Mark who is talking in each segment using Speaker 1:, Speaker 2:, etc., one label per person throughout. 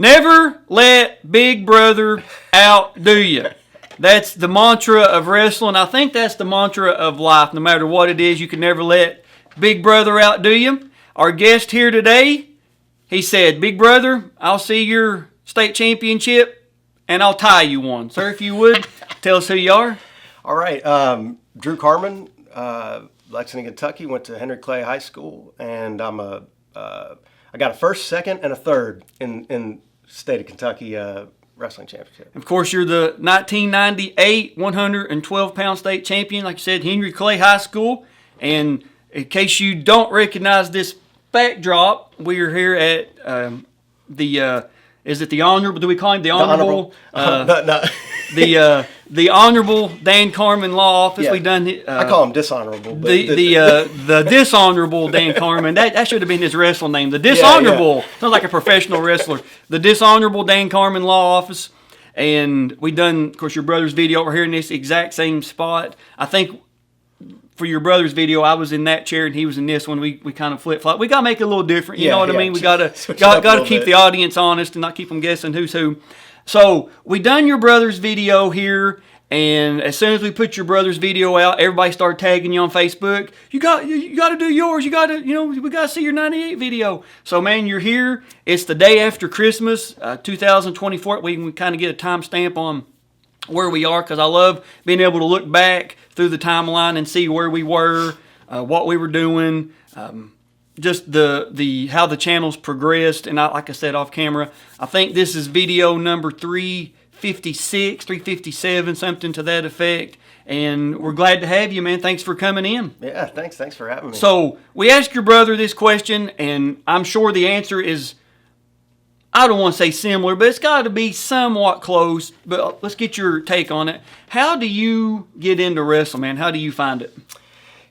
Speaker 1: Never let Big Brother outdo you. That's the mantra of wrestling. I think that's the mantra of life. No matter what it is, you can never let Big Brother outdo you. Our guest here today, he said, Big Brother, I'll see your state championship and I'll tie you one. Sir, if you would, tell us who you are.
Speaker 2: All right. Drew Carman, Lexington, Kentucky, went to Henry Clay High School, and I got a first, second, and a third in state of Kentucky wrestling championship.
Speaker 1: Of course, you're the 1998 112-pound state champion, like you said, Henry Clay High School. And in case you don't recognize this backdrop, we are here at is it the Honorable, do we call him the Honorable? The Honorable Dan Carman Law Office.
Speaker 2: Yeah.
Speaker 1: We done.
Speaker 2: I call him dishonorable. But
Speaker 1: the Dishonorable Dan Carman. That should have been his wrestling name. The Dishonorable.
Speaker 2: Yeah.
Speaker 1: Sounds like a professional wrestler. The Dishonorable Dan Carman Law Office. And we done, of course, your brother's video over here in this exact same spot. I think for your brother's video, I was in that chair and he was in this one. We kind of flip flop. We gotta make it a little different. You know what I mean? We gotta keep the audience honest and not keep them guessing who's who. So we done your brother's video here, and as soon as we put your brother's video out, everybody started tagging you on Facebook. You got to do yours. We got to see your 98 video. So man, you're here. It's the day after Christmas, 2024. We can kind of get a timestamp on where we are, because I love being able to look back through the timeline and see where we were, what we were doing. Just the how the channel's progressed, and like I said off camera, I think this is video number 356, 357, something to that effect. And we're glad to have you, man. Thanks for coming in.
Speaker 2: Yeah, thanks for having me.
Speaker 1: So we asked your brother this question, and I'm sure the answer is, I don't want to say similar, but it's got to be somewhat close. But let's get your take on it. How do you get into wrestling, man? How do you find it?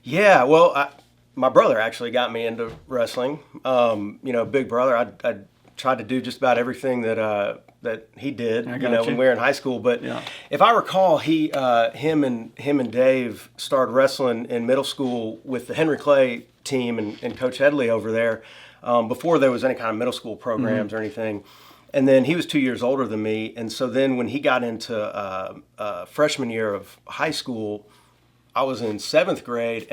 Speaker 2: Yeah, well, my brother actually got me into wrestling. Big brother. I tried to do just about everything that he did. When we were in high school. But if I recall, him and Dave started wrestling in middle school with the Henry Clay team and Coach Headley over there. Before there was any kind of middle school programs or anything. And then he was 2 years older than me. And so then when he got into freshman year of high school, I was in 7th grade.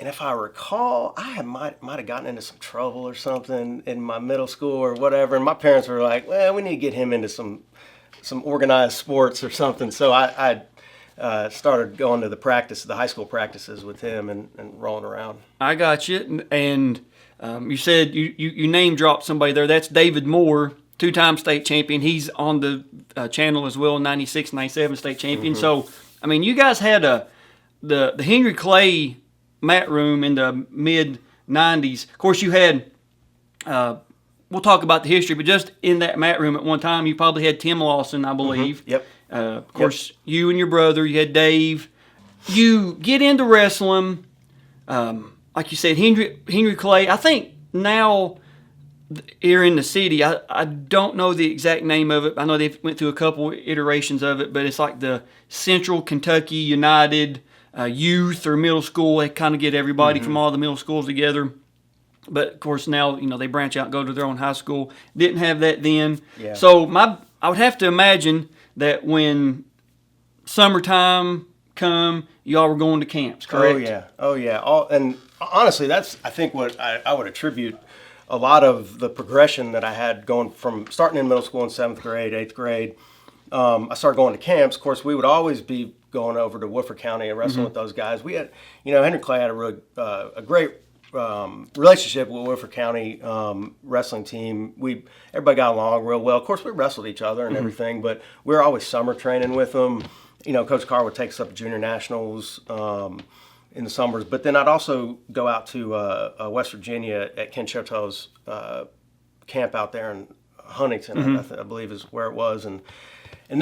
Speaker 2: And if I recall, I might have gotten into some trouble or something in my middle school or whatever. And my parents were like, well, we need to get him into some organized sports or something. So I started going to the high school practices with him and rolling around.
Speaker 1: I got you. And you said you name dropped somebody there. That's David Moore, 2-time state champion. He's on the channel as well, 96, 97 state champion. Mm-hmm. So, I mean, you guys had the Henry Clay mat room in the mid-90s. Of course, you had, we'll talk about the history, but just in that mat room at one time, you probably had Tim Lawson, I believe.
Speaker 2: Mm-hmm. Yep.
Speaker 1: Of course, you and your brother, you had Dave. You get into wrestling. Like you said, Henry Clay, I think now here in the city, I don't know the exact name of it. I know they went through a couple iterations of it, but it's like the Central Kentucky United Youth or middle school. They kind of get everybody from all the middle schools together. But, of course, now, they branch out and go to their own high school. Didn't have that then. Yeah. So I would have to imagine that when summertime come, y'all were going to camps, correct?
Speaker 2: Oh yeah. And honestly, that's, I think, what I would attribute a lot of the progression that I had going from starting in middle school in 7th grade, 8th grade. I started going to camps. Of course, we would always be going over to Woodford County and wrestling with those guys. We had, Henry Clay had a great relationship with Woodford County wrestling team. Everybody got along real well. Of course, we wrestled each other and everything, but we were always summer training with them. Coach Carr would take us up to junior nationals in the summers. But then I'd also go out to West Virginia at Ken Choto's camp out there in Huntington, I believe is where it was. And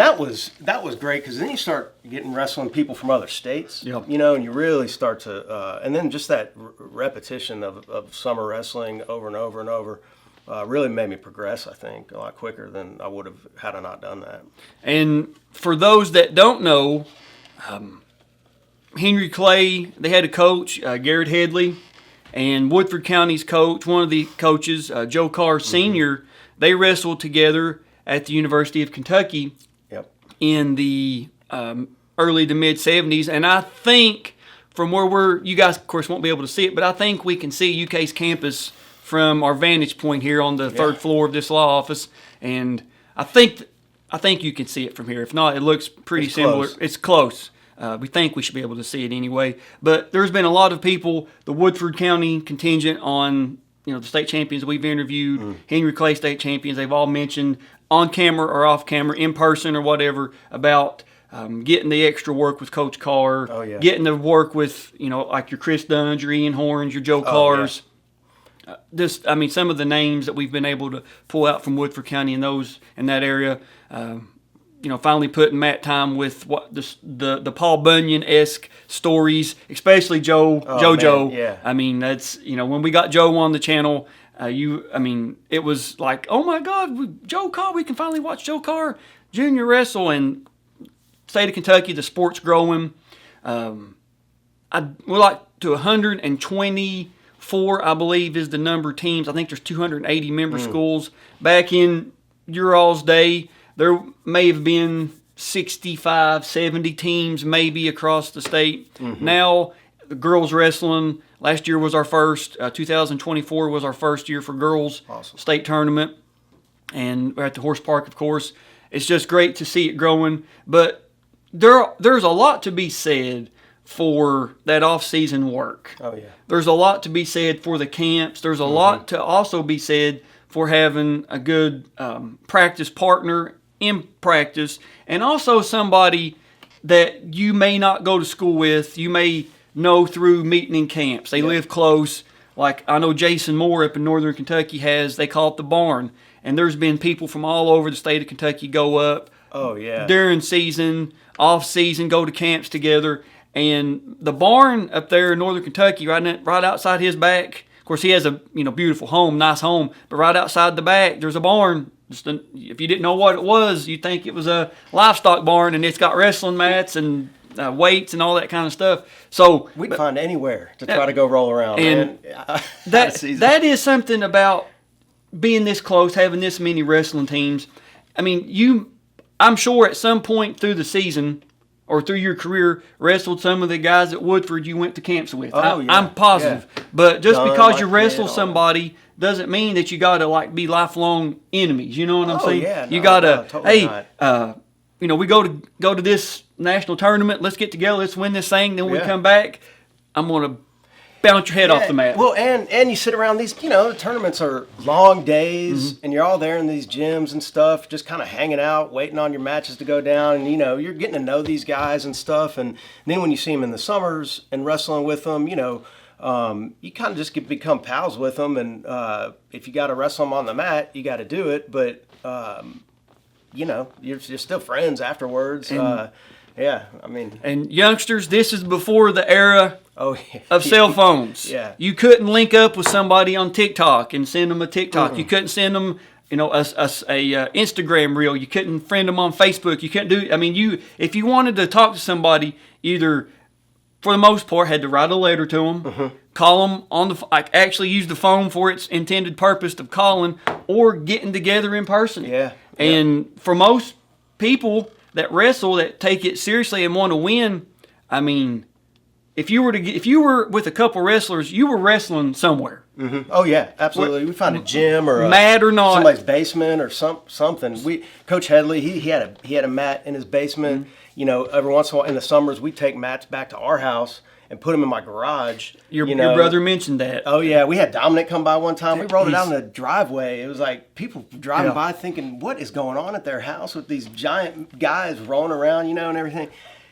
Speaker 2: that was great, because then you start getting wrestling people from other states, and you really start to, and then just that repetition of summer wrestling over and over and over really made me progress, I think, a lot quicker than I would have had I not done that.
Speaker 1: And for those that don't know, Henry Clay, they had a coach, Garrett Headley, and Woodford County's coach, one of the coaches, Joe Carr Sr., they wrestled together at the University of Kentucky in the early to mid 70s, and I think from where you guys of course won't be able to see it, but I think we can see UK's campus from our vantage point here on the third floor of this law office, and I think you can see it from here. If not, it looks pretty similar.
Speaker 2: Close.
Speaker 1: It's close. We think we should be able to see it anyway. But there's been a lot of people, the Woodford County contingent on, the state champions we've interviewed, Henry Clay state champions, they've all mentioned on camera or off camera, in person or whatever, about getting the extra work with Coach Carr, getting to work with, like your Chris Dunn's, your Ian Horns, your Joe Carrs. Some of the names that we've been able to pull out from Woodford County in that area, finally putting mat time with what the Paul Bunyan-esque stories, especially JoJo.
Speaker 2: Man, yeah.
Speaker 1: I mean, that's, when we got Joe on the channel, it was like, oh my God, Joe Carr, we can finally watch Joe Carr Jr. wrestle. And state of Kentucky, the sport's growing. We're like to 124, I believe, is the number of teams. I think there's 280 member schools. Back in your all's day, there may have been 65, 70 teams maybe across the state. Now, the girls wrestling, last year was our first. 2024 was our first year for girls state tournament. And we're at the Horse Park, of course. It's just great to see it growing. But there's a lot to be said for that off-season work.
Speaker 2: Oh, yeah.
Speaker 1: There's a lot to be said for the camps. There's a lot to also be said for having a good practice partner in practice, and also somebody that you may not go to school with, you may know through meeting in camps. They live close. Like I know Jason Moore up in Northern Kentucky they call it the Barn, and there's been people from all over the state of Kentucky go up during season, off season, go to camps together. And the Barn up there in Northern Kentucky, right outside his back, of course he has a beautiful home, nice home, but right outside the back there's a barn. If you didn't know what it was, you'd think it was a livestock barn, and it's got wrestling mats and weights and all that kind of stuff. So
Speaker 2: we'd find anywhere to try to go roll around.
Speaker 1: And that is something about being this close, having this many wrestling teams. I mean, I'm sure at some point through the season or through your career, wrestled some of the guys at Woodford you went to camps with. I'm positive. Yeah. But just because you wrestle somebody doesn't mean that you got to be lifelong enemies. You know what I'm saying?
Speaker 2: Yeah,
Speaker 1: you got to,
Speaker 2: totally
Speaker 1: we go to this national tournament. Let's get together. Let's win this thing. Then when we come back, I'm going to bounce your head off the mat.
Speaker 2: Well, and you sit around these, the tournaments are long days, and you're all there in these gyms and stuff, just kind of hanging out, waiting on your matches to go down, and, you're getting to know these guys and stuff, and then when you see them in the summers and wrestling with them, you kind of just become pals with them, and if you got to wrestle them on the mat, you got to do it, but, you're still friends afterwards. And
Speaker 1: youngsters, this is before the era of cell phones.
Speaker 2: Yeah.
Speaker 1: You couldn't link up with somebody on TikTok and send them a TikTok. You couldn't send them, a Instagram reel. You couldn't friend them on Facebook. You couldn't do. If you wanted to talk to somebody, either for the most part had to write a letter to them, call them on the actually use the phone for its intended purpose of calling, or getting together in person.
Speaker 2: Yeah.
Speaker 1: And for most people that wrestle, that take it seriously and want to win, if you were with a couple wrestlers, you were wrestling somewhere.
Speaker 2: Oh yeah, absolutely. We find a gym or
Speaker 1: mat or not,
Speaker 2: somebody's basement or something. Coach Headley, he had a mat in his basement. Every once in a while in the summers, we take mats back to our house and put them in my garage.
Speaker 1: Your brother mentioned that.
Speaker 2: Oh yeah, we had Dominic come by one time. We rolled it out in the driveway. It was like people driving by thinking, what is going on at their house with these giant guys rolling around, and everything.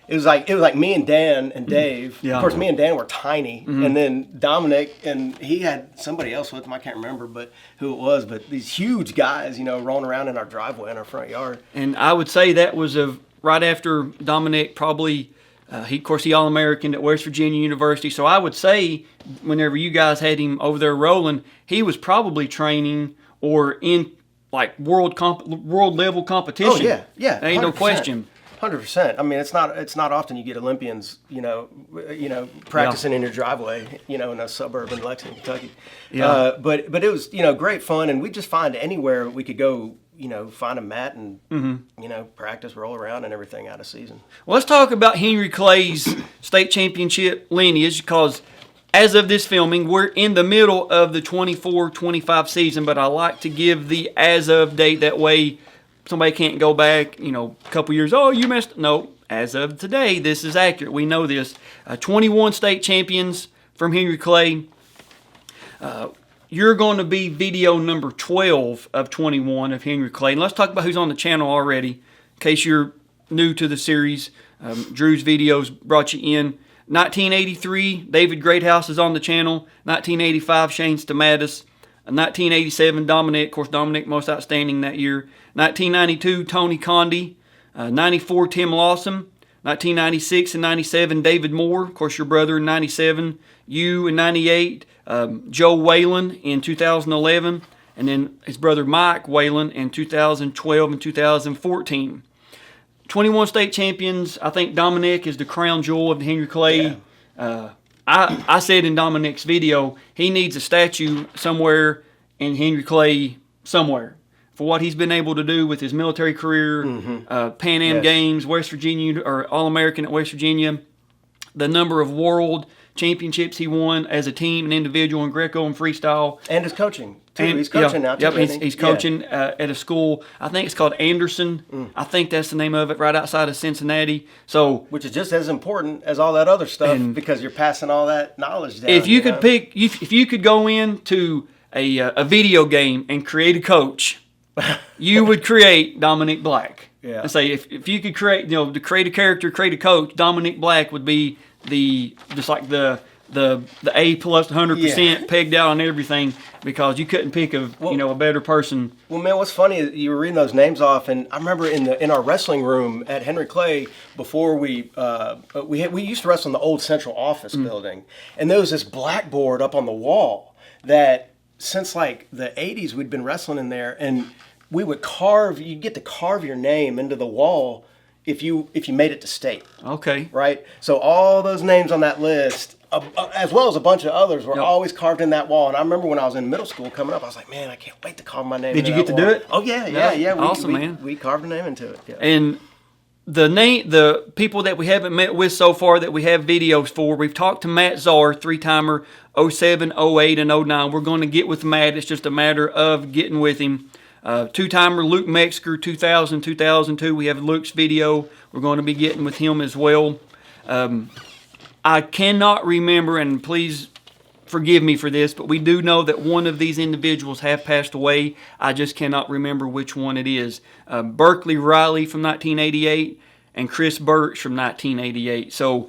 Speaker 2: It was like me and Dan and Dave. Yeah. Of course, me and Dan were tiny, and then Dominic, and he had somebody else with him. I can't remember, who it was. But these huge guys, rolling around in our driveway in our front yard.
Speaker 1: And I would say that was right after Dominic probably. He All-American at West Virginia University. So I would say whenever you guys had him over there rolling, he was probably training or in world level competition.
Speaker 2: Oh yeah,
Speaker 1: there ain't 100%. No question.
Speaker 2: 100%. I mean, it's not often you get Olympians, practicing in your driveway, in a suburb in Lexington, Kentucky.
Speaker 1: Yeah.
Speaker 2: But it was, great fun, and we just find anywhere we could go, find a mat and, practice, roll around and everything out of season.
Speaker 1: Well, let's talk about Henry Clay's state championship lineage, because as of this filming, we're in the middle of the 24-25 season, but I like to give the as of date. That way somebody can't go back, a couple years, oh, you messed. No, as of today, this is accurate. We know this. 21 state champions from Henry Clay. You're going to be video number 12 of 21 of Henry Clay. And let's talk about who's on the channel already, in case you're new to the series. Drew's videos brought you in. 1983, David Greathouse is on the channel. 1985, Shane Stamatis. 1987, Dominic. Of course, Dominic most outstanding that year. 1992, Tony Condi. 94, Tim Lawson. 1996 and 97, David Moore. Of course, your brother in 97. You in 98. Joe Whalen in 2011. And then his brother Mike Whalen in 2012 and 2014. 21 state champions. I think Dominic is the crown jewel of the Henry Clay. Yeah. I said in Dominic's video, he needs a statue somewhere in Henry Clay somewhere for what he's been able to do with his military career, Pan Am Games, West Virginia, or All-American at West Virginia, the number of world championships he won as a team and individual in Greco and freestyle.
Speaker 2: And his coaching, too. He's coaching now, too.
Speaker 1: Yep, he's coaching at a school. I think it's called Anderson. I think that's the name of it, right outside of Cincinnati. So,
Speaker 2: which is just as important as all that other stuff, because you're passing all that knowledge down.
Speaker 1: If you could pick, if you could go into a video game and create a coach, you would create Dominic Black.
Speaker 2: Yeah.
Speaker 1: And say if you could create, to create a character, create a coach, Dominic Black would be the A plus 100% pegged out on everything, because you couldn't pick a better person.
Speaker 2: Well, man, what's funny is you were reading those names off, and I remember in our wrestling room at Henry Clay before we used to wrestle in the old central office building, and there was this blackboard up on the wall that since like the 80s we'd been wrestling in there, and we would you'd get to carve your name into the wall if you made it to state.
Speaker 1: Okay.
Speaker 2: Right? So all those names on that list, as well as a bunch of others, were always carved in that wall. And I remember when I was in middle school coming up, I was like, man, I can't wait to carve my name
Speaker 1: into
Speaker 2: that
Speaker 1: wall. Did you get to do it?
Speaker 2: Oh, yeah.
Speaker 1: Awesome, man.
Speaker 2: We carved a name into it. Yeah.
Speaker 1: And the people that we haven't met with so far that we have videos for, we've talked to Matt Czar, 3-timer, 07, 08, and 09. We're going to get with Matt. It's just a matter of getting with him. 2-timer Luke Metzger, 2000, 2002. We have Luke's video. We're going to be getting with him as well. I cannot remember, and please forgive me for this, but we do know that one of these individuals have passed away. I just cannot remember which one it is. Berkeley Riley from 1988 and Chris Birch from 1988. So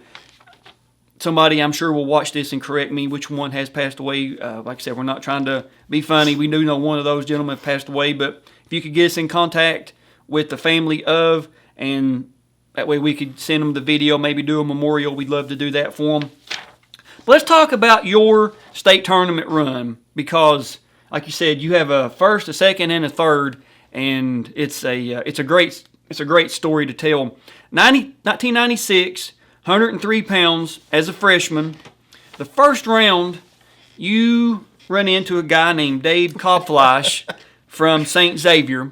Speaker 1: somebody I'm sure will watch this and correct me which one has passed away. Like I said, we're not trying to be funny. We do know one of those gentlemen have passed away, but if you could get us in contact with the family of, and that way we could send them the video, maybe do a memorial, we'd love to do that for them. But let's talk about your state tournament run, because like you said, you have a first, a second, and a third, and it's a great story to tell. 1996, 103 pounds as a freshman. The first round, you run into a guy named Dave Kopfleisch from St. Xavier,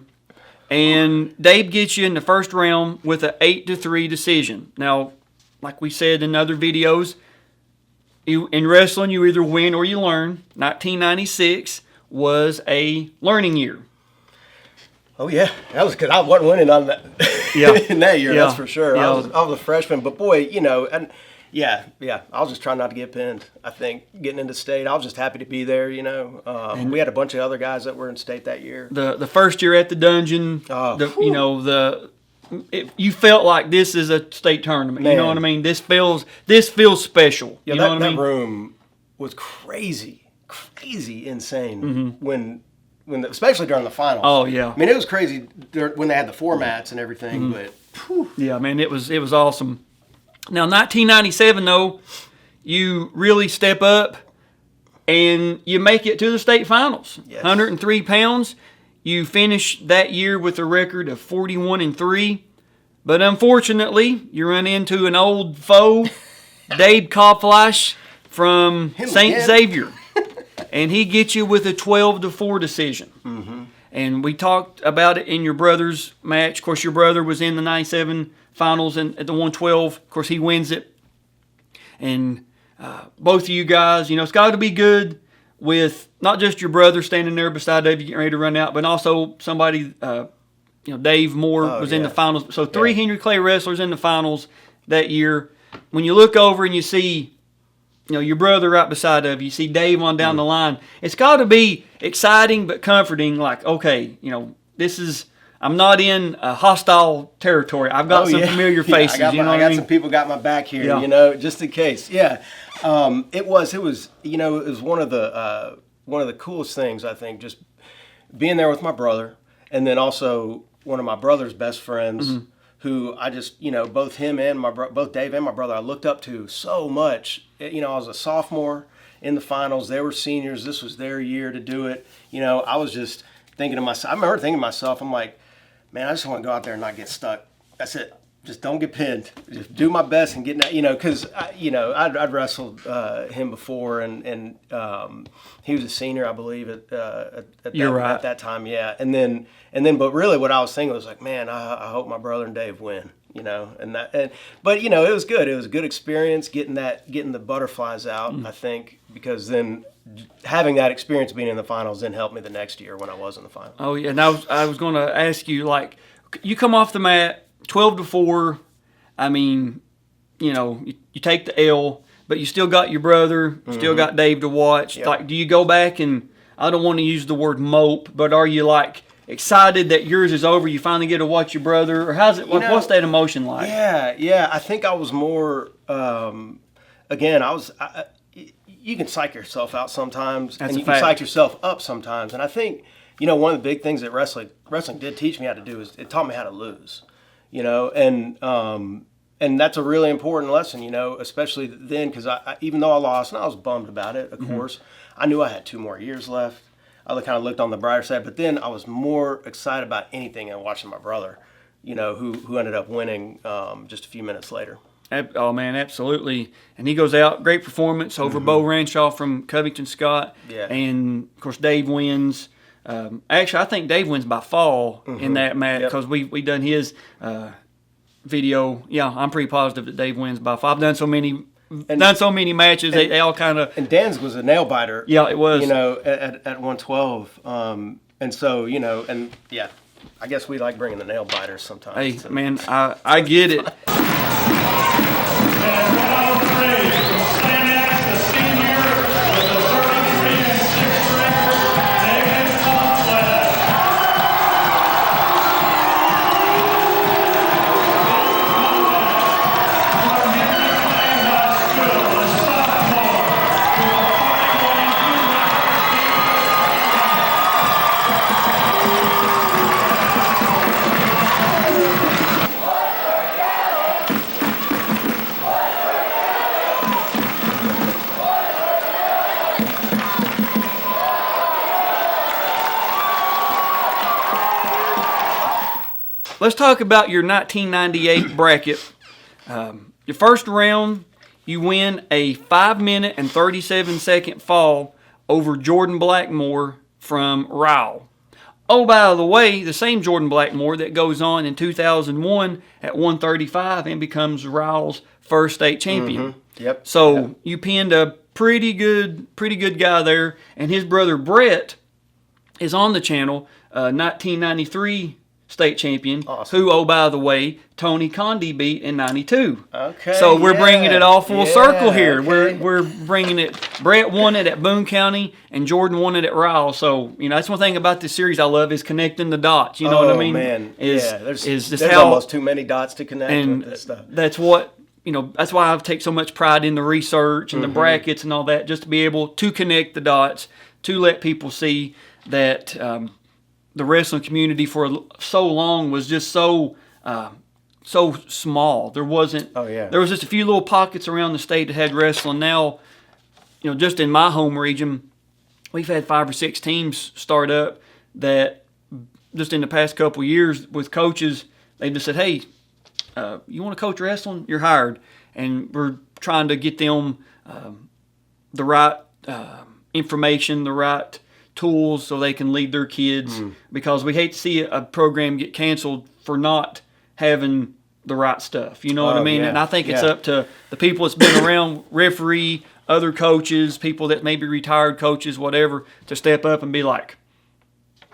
Speaker 1: and Dave gets you in the first round with an 8-3 decision. Now, like we said in other videos, in wrestling, you either win or you learn. 1996 was a learning year.
Speaker 2: Oh yeah, that was good. I wasn't winning on that in that year. That's for sure.
Speaker 1: Yeah.
Speaker 2: I was a freshman, but boy, and I was just trying not to get pinned. I think getting into state, I was just happy to be there. And we had a bunch of other guys that were in state that year.
Speaker 1: The first year at the dungeon, you felt like this is a state tournament. Man. You know what I mean? This feels special.
Speaker 2: Yeah,
Speaker 1: you know what I mean?
Speaker 2: That room was crazy insane when especially during the finals.
Speaker 1: Oh yeah.
Speaker 2: I mean, it was crazy when they had the formats and everything. But
Speaker 1: yeah, man, it was awesome. Now, 1997 though, you really step up and you make it to the state finals.
Speaker 2: Yes. 103
Speaker 1: pounds. You finish that year with a record of 41-3, But unfortunately, you run into an old foe, Dave Kopfleisch from St. Xavier. And he gets you with a 12-4 decision. Mm-hmm. And we talked about it in your brother's match. Of course, your brother was in the 97 finals and at the 112. Of course, he wins it. And both of you guys, it's got to be good with not just your brother standing there beside Dave getting ready to run out, but also somebody, Dave Moore was in the finals. So 3 Henry Clay wrestlers in the finals that year. When you look over and you see your brother right beside of you, you see Dave on down the line. It's got to be exciting but comforting. Like, okay, I'm not in a hostile territory. I've got some familiar faces.
Speaker 2: I got some people got my back here. Just in case. Yeah, it was one of the coolest things, I think, just being there with my brother, and then also one of my brother's best friends. Mm-hmm. Who I just, both him and both Dave and my brother, I looked up to so much. I was a sophomore in the finals. They were seniors. This was their year to do it. I was just thinking to myself. I remember thinking to myself, I'm like, man, I just want to go out there and not get stuck. That's it. Just don't get pinned. Just do my best and get, because I'd wrestled him before, and he was a senior, I believe, at that time. Yeah, and then, but really, what I was thinking was like, man, I hope my brother and Dave win. But it was good. It was a good experience getting the butterflies out. I think because then having that experience being in the finals then helped me the next year when I was in the finals.
Speaker 1: Oh yeah, and I was going to ask you, like, you come off the mat 12-4. I mean, you take the L, but you still got your brother, still got Dave to watch. Yep. Like, do you go back and, I don't want to use the word mope, but are you like excited that yours is over? You finally get to watch your brother, or how's it? What's that emotion like?
Speaker 2: Yeah. I think I was more. Again, you can psych yourself out sometimes, and you can psych yourself up sometimes. And I think one of the big things that wrestling did teach me how to do is it taught me how to lose. And that's a really important lesson, especially then, because I even though I lost, and I was bummed about it, of course, I knew I had 2 more years left. I kind of looked on the brighter side, but then I was more excited about anything and watching my brother, who ended up winning just a few minutes later.
Speaker 1: Oh, man, absolutely. And he goes out, great performance over Bo Ranshaw from Covington Scott. Yeah. And, of course, Dave wins. Actually, I think Dave wins by fall in that match because we done his video. Yeah, I'm pretty positive that Dave wins by fall. I've done so many matches. They all kind of.
Speaker 2: And Dan's was a nail biter.
Speaker 1: Yeah, it was.
Speaker 2: At 112. And so I guess we like bringing the nail biters sometimes.
Speaker 1: Hey, man, I get it. Let's talk about your 1998 bracket. Your first round, you win a 5-minute and 37-second fall over Jordan Blackmore from Rowell. Oh, by the way, the same Jordan Blackmore that goes on in 2001 at 135 and becomes Rowell's first state champion.
Speaker 2: Yep.
Speaker 1: So you pinned a pretty good guy there, and his brother Brett is on the channel, 1993 state champion, awesome. Who, oh, by the way, Tony Condi beat in 92.
Speaker 2: Okay.
Speaker 1: So we're bringing it all full circle here. Okay. We're bringing it. Brett won it at Boone County, and Jordan won it at Rowell. So, that's one thing about this series I love is connecting the dots. You know what I mean?
Speaker 2: Oh, man. There's
Speaker 1: how,
Speaker 2: almost too many dots to connect with this stuff.
Speaker 1: That's what, that's why I take so much pride in the research and the brackets and all that, just to be able to connect the dots, to let people see that the wrestling community for so long was just so small. There wasn't.
Speaker 2: Oh yeah.
Speaker 1: There was just a few little pockets around the state that had wrestling. Now, just in my home region, we've had 5 or 6 teams start up that just in the past couple of years with coaches, they just said, hey, you want to coach wrestling, you're hired. And we're trying to get them the right information, the right tools so they can lead their kids, because we hate to see a program get canceled for not having the right stuff. You know what I mean?
Speaker 2: Yeah.
Speaker 1: And I think it's up to the people that's been around, referee, other coaches, people that may be retired coaches, whatever, to step up and be like,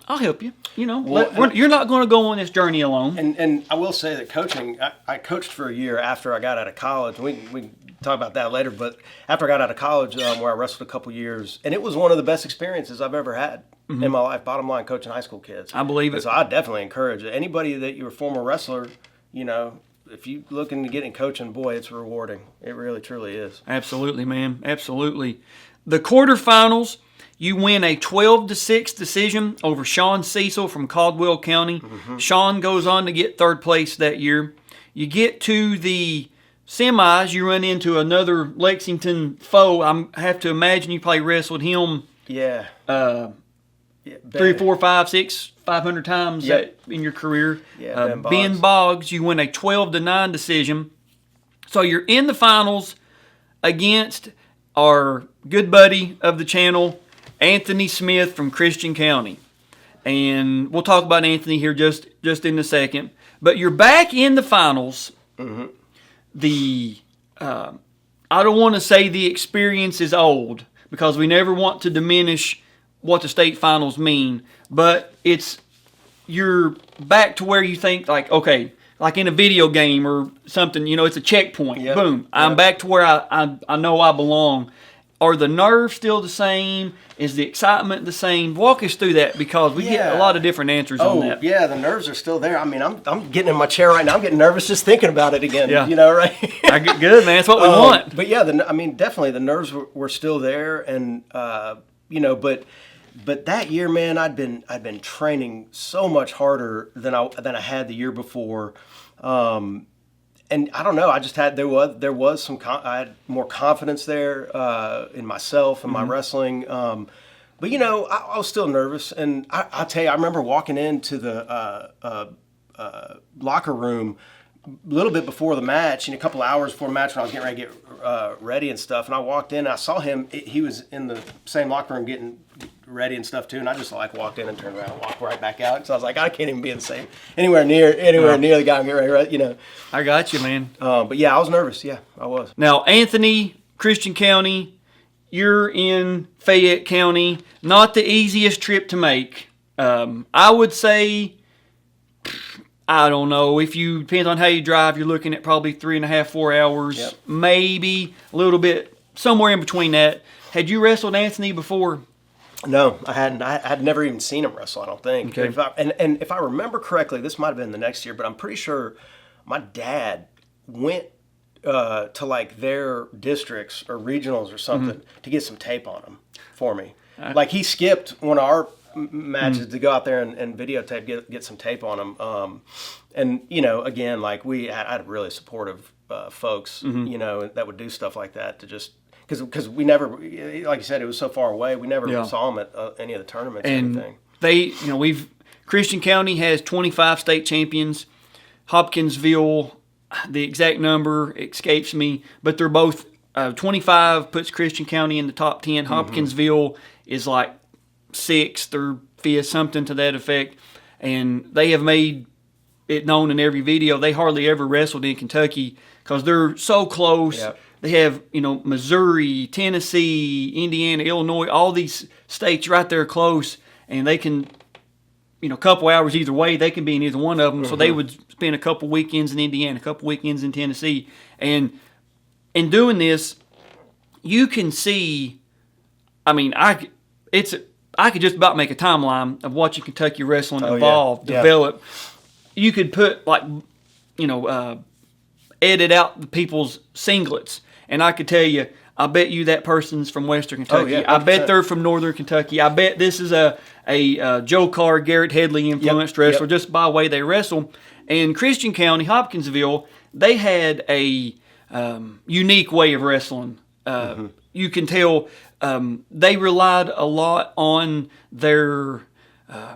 Speaker 1: I'll help you. You know, you're not going to go on this journey alone.
Speaker 2: And I will say that coaching, I coached for a year after I got out of college. We can talk about that later. But after I got out of college, where I wrestled a couple years, and it was one of the best experiences I've ever had in my life, bottom line, coaching high school kids.
Speaker 1: I believe it.
Speaker 2: So I definitely encourage it. Anybody that you're a former wrestler, you know, if you're looking to get in coaching, boy, it's rewarding. It really, truly is.
Speaker 1: Absolutely, man. Absolutely. The quarterfinals, you win a 12-6 decision over Sean Cecil from Caldwell County. Sean goes on to get third place that year. You get to the semis, you run into another Lexington foe. I have to imagine you probably wrestled him
Speaker 2: Yeah.
Speaker 1: 3, 4, 5, 6, 500 times in your career.
Speaker 2: Yeah,
Speaker 1: Ben Boggs, you win a 12-9 decision. So you're in the finals against our good buddy of the channel, Anthony Smith from Christian County. And we'll talk about Anthony here just in a second. But you're back in the finals. The I don't want to say the experience is old, because we never want to diminish what the state finals mean, but you're back to where you think, like, okay, like in a video game or something, you know, it's a checkpoint.
Speaker 2: Yep.
Speaker 1: Boom. I'm back to where I know I belong. Are the nerves still the same? Is the excitement the same? Walk us through that, because we get a lot of different answers on that.
Speaker 2: Yeah, the nerves are still there. I mean, I'm getting in my chair right now. I'm getting nervous just thinking about it again.
Speaker 1: Yeah.
Speaker 2: You know, right?
Speaker 1: I get good, man. That's what we want.
Speaker 2: But yeah, I mean, definitely the nerves were still there, and you know, but that year, man, I'd been training so much harder than I had the year before. And I don't know. I just had there was some I had more confidence there in myself and my wrestling. But you know, I was still nervous, and I'll tell you, I remember walking into the locker room a little bit before the match, and a couple of hours before the match when I was getting ready to get ready and stuff. And I walked in, and I saw him. He was in the same locker room getting ready and stuff too. And I just like walked in and turned around and walked right back out. So I was like, I can't even be in the same anywhere near the guy I'm getting ready, you know.
Speaker 1: I got you, man.
Speaker 2: But yeah, I was nervous. Yeah, I was.
Speaker 1: Now, Anthony, Christian County, you're in Fayette County. Not the easiest trip to make. I would say, I don't know. Depends on how you drive, you're looking at probably 3.5, 4 hours, maybe a little bit, somewhere in between that. Had you wrestled Anthony before?
Speaker 2: No, I hadn't. I had never even seen him wrestle, I don't think.
Speaker 1: Okay.
Speaker 2: And if I remember correctly, this might have been the next year, but I'm pretty sure my dad went to like their districts or regionals or something to get some tape on him for me. Like he skipped one of our matches to go out there and videotape, get some tape on him. And, you know, again, like I had really supportive folks, you know, that would do stuff like that to just... Because we never, like you said, it was so far away. We never saw them at any of the tournaments or anything.
Speaker 1: Christian County has 25 state champions. Hopkinsville, the exact number escapes me, but they're both 25 puts Christian County in the top 10. Hopkinsville is like 6th or 5th, something to that effect, and they have made it known in every video they hardly ever wrestled in Kentucky because they're so close. Yep. They have, Missouri, Tennessee, Indiana, Illinois, all these states right there close, and they can, a couple hours either way, they can be in either one of them. So they would spend a couple weekends in Indiana, a couple weekends in Tennessee. And in doing this, you can see, I could just about make a timeline of watching Kentucky wrestling evolve, develop. You could put edit out the people's singlets, and I could tell you, I bet you that person's from Western Kentucky. I bet they're from Northern Kentucky. I bet this is a Joe Carr, Garrett Headley influenced wrestler just by the way they wrestle. And Christian County, Hopkinsville, they had a unique way of wrestling. You can tell they relied a lot on their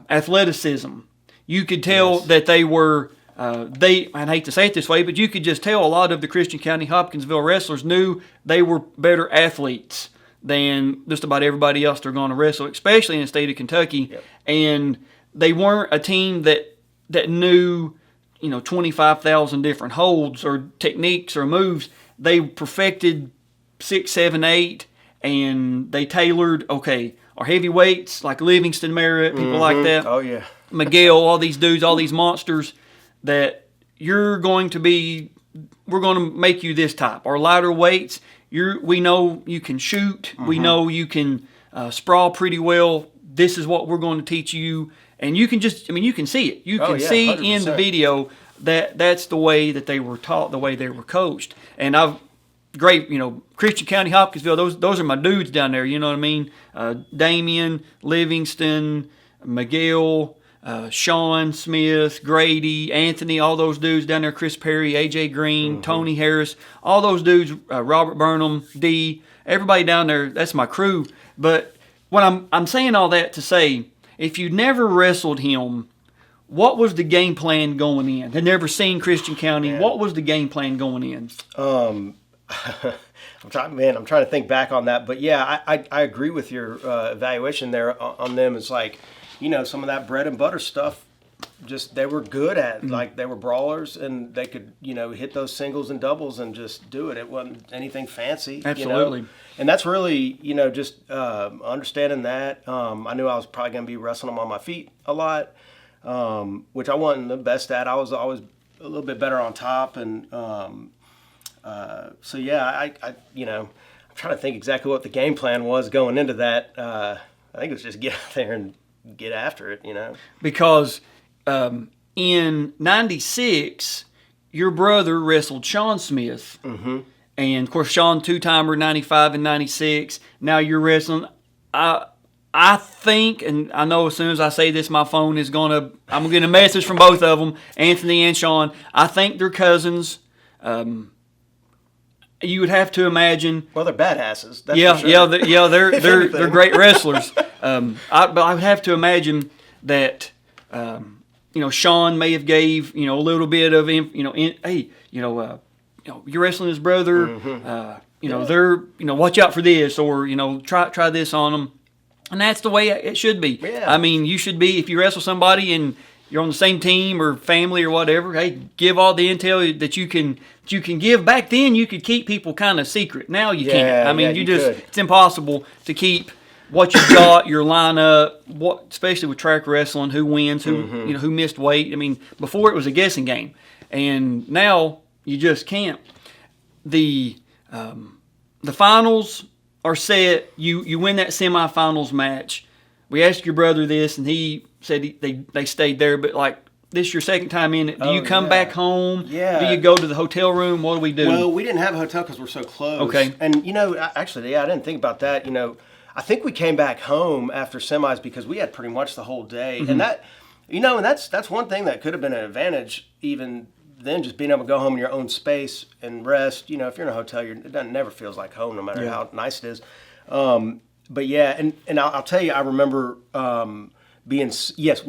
Speaker 1: athleticism. You could tell that they were I hate to say it this way, but you could just tell a lot of the Christian County Hopkinsville wrestlers knew they were better athletes than just about everybody else they're going to wrestle, especially in the state of Kentucky.
Speaker 2: Yep.
Speaker 1: And they weren't a team that knew, 25,000 different holds or techniques or moves. They perfected 6, 7, 8, and they tailored, our heavyweights like Livingston Merritt, people like that.
Speaker 2: Oh, yeah.
Speaker 1: Miguel, all these dudes, all these monsters that we're going to make you this type. Our lighter weights, we know you can shoot. We know you can sprawl pretty well. This is what we're going to teach you. And you can you can see it. You can see 100%. In the video that's the way that they were taught, the way they were coached. And Christian County, Hopkinsville, those are my dudes down there, you know what I mean? Damian, Livingston, Miguel, Sean Smith, Grady, Anthony, all those dudes down there, Chris Perry, AJ Green, Tony Harris, all those dudes, Robert Burnham, D, everybody down there, that's my crew. But what I'm saying all that to say, if you never wrestled him, what was the game plan going in? Had never seen Christian County. What was the game plan going in?
Speaker 2: I'm trying to think back on that, but yeah, I agree with your evaluation there on them. It's like, some of that bread and butter stuff, just they were good at. Like they were brawlers, and they could, hit those singles and doubles and just do it. It wasn't anything fancy.
Speaker 1: Absolutely.
Speaker 2: And that's really, just understanding that. I knew I was probably going to be wrestling them on my feet a lot, which I wasn't the best at. I was always a little bit better on top, and so yeah, I'm trying to think exactly what the game plan was going into that. I think it was just get out there and get after it,
Speaker 1: Because in '96, your brother wrestled Sean Smith, and of course Sean 2-timer '95 and '96. Now you're wrestling. I think, and I know as soon as I say this, my phone is I'm gonna get a message from both of them, Anthony and Sean. I think they're cousins. You would have to imagine.
Speaker 2: Well, they're badasses. That's
Speaker 1: yeah,
Speaker 2: for sure.
Speaker 1: they're great wrestlers. But I would have to imagine that Sean may have gave a little bit of you're wrestling his brother. They're watch out for this, or try this on them, and that's the way it should be.
Speaker 2: Yeah.
Speaker 1: I mean, you should be, if you wrestle somebody and you're on the same team or family or whatever, hey, give all the intel that you can give. Back then, you could keep people kind of secret. Now you can't. I mean, it's impossible to keep what you got, your lineup, especially with track wrestling, who wins, who missed weight. I mean, before it was a guessing game, and now you just can't. The finals are set. You win that semifinals match. We asked your brother this, and he said they stayed there. But this is your second time in it. Do you come back home?
Speaker 2: Yeah.
Speaker 1: Do you go to the hotel room? What do we do?
Speaker 2: Well, we didn't have a hotel because we're so close.
Speaker 1: Okay.
Speaker 2: And actually, I didn't think about that. I think we came back home after semis because we had pretty much the whole day, and that, and that's one thing that could have been an advantage even then, just being able to go home in your own space and rest. If you're in a hotel, it never feels like home, no matter how nice it is. But yeah, and I'll tell you, I remember we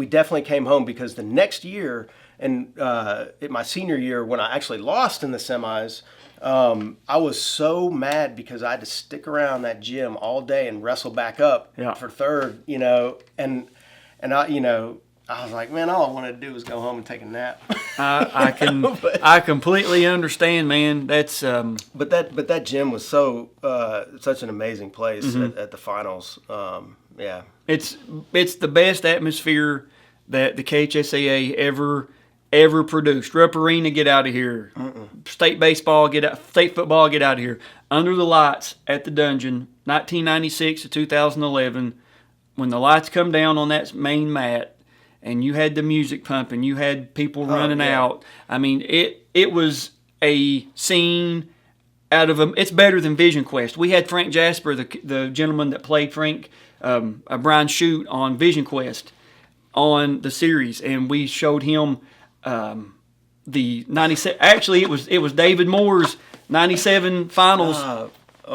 Speaker 2: definitely came home because the next year, and my senior year when I actually lost in the semis, I was so mad because I had to stick around that gym all day and wrestle back up for third, and I was like, man, all I wanted to do was go home and take a nap.
Speaker 1: I completely understand, man. That's
Speaker 2: but that gym was such an amazing place at the finals. Yeah, it's
Speaker 1: the best atmosphere that the KHSAA ever produced. Rupp Arena, get out of here. State baseball, get out. State football, get out of here. Under the lights at the Dungeon, 1996 to 2011, when the lights come down on that main mat, and you had the music pumping, you had people running out. I mean, it was a scene out of it's better than Vision Quest. We had Frank Jasper, the gentleman that played Frank, Brian Shute on Vision Quest, on the series, and we showed him the 97. Actually, it was David Moore's 97 finals.
Speaker 2: Oh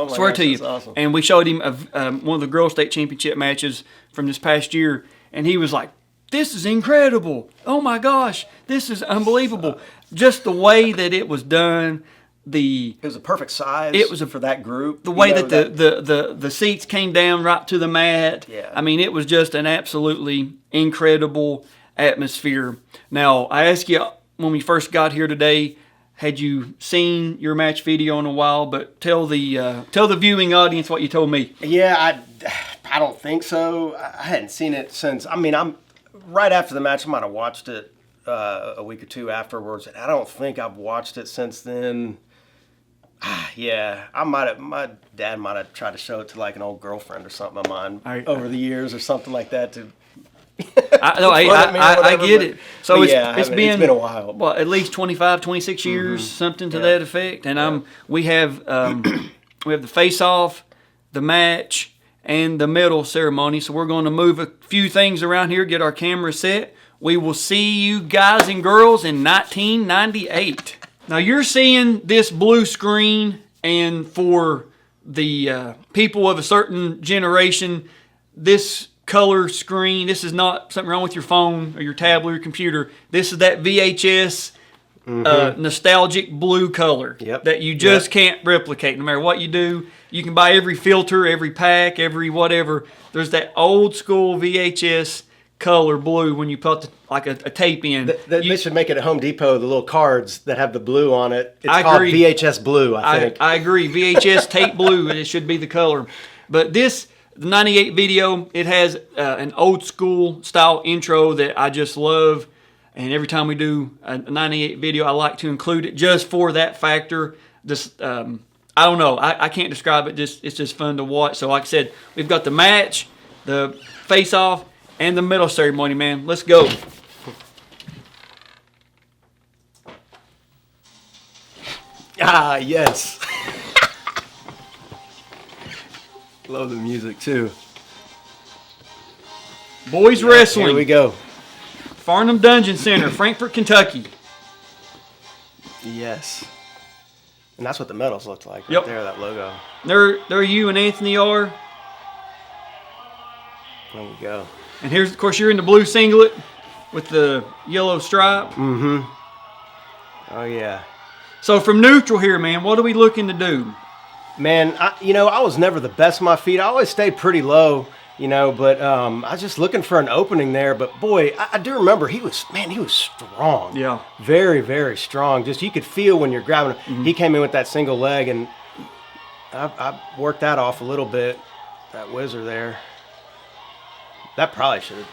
Speaker 2: my
Speaker 1: swear
Speaker 2: gosh,
Speaker 1: to you,
Speaker 2: that's awesome.
Speaker 1: And we showed him one of the girls' state championship matches from this past year, and he was like, this is incredible. Oh my gosh, this is unbelievable. Just the way that it was done. It
Speaker 2: was a perfect size.
Speaker 1: It was
Speaker 2: for that group.
Speaker 1: The way that the seats came down right to the mat.
Speaker 2: Yeah.
Speaker 1: I mean, it was just an absolutely incredible atmosphere. Now, I asked you when we first got here today, had you seen your match video in a while? But tell the viewing audience what you told me.
Speaker 2: Yeah, I don't think so. I hadn't seen it since. I mean, I'm right after the match. I might have watched it a week or two afterwards, and I don't think I've watched it since then. Yeah, my dad might have tried to show it to like an old girlfriend or something of mine over the years or something like that.
Speaker 1: I get it. So it's
Speaker 2: been a while.
Speaker 1: Well, at least 25, 26 years, something to that effect. And we have the face-off, the match, and the medal ceremony. So we're going to move a few things around here, get our camera set. We will see you guys and girls in 1998. Now you're seeing this blue screen, and for the people of a certain generation, this color screen, this is not something wrong with your phone or your tablet or your computer. This is that VHS nostalgic blue color that you just can't replicate. No matter what you do, you can buy every filter, every pack, every whatever. There's that old school VHS color blue when you put a tape in.
Speaker 2: They should make it at Home Depot, the little cards that have the blue on it. It's called VHS blue, I think.
Speaker 1: I agree. VHS tape blue, it should be the color. But the 98 video, it has an old school style intro that I just love. And every time we do a 98 video, I like to include it just for that factor. Just, I don't know. I can't describe it. It's just fun to watch. So like I said, we've got the match, the face-off, and the medal ceremony, man. Let's go.
Speaker 2: Ah, yes. Love the music, too.
Speaker 1: Boys Wrestling.
Speaker 2: Here we go.
Speaker 1: Farnham Dungeon Center, Frankfort, Kentucky.
Speaker 2: Yes. And that's what the medals look like right there, that logo.
Speaker 1: There you and Anthony are.
Speaker 2: There we go.
Speaker 1: And here's, of course, you're in the blue singlet with the yellow stripe.
Speaker 2: Mm-hmm. Oh, yeah.
Speaker 1: So from neutral here, man, what are we looking to do?
Speaker 2: Man, I was never the best on my feet. I always stayed pretty low, but I was just looking for an opening there. But, boy, I do remember he was strong.
Speaker 1: Yeah.
Speaker 2: Very, very strong. Just you could feel when you're grabbing him. Mm-hmm. He came in with that single leg, and I worked that off a little bit, that whizzer there. That probably should have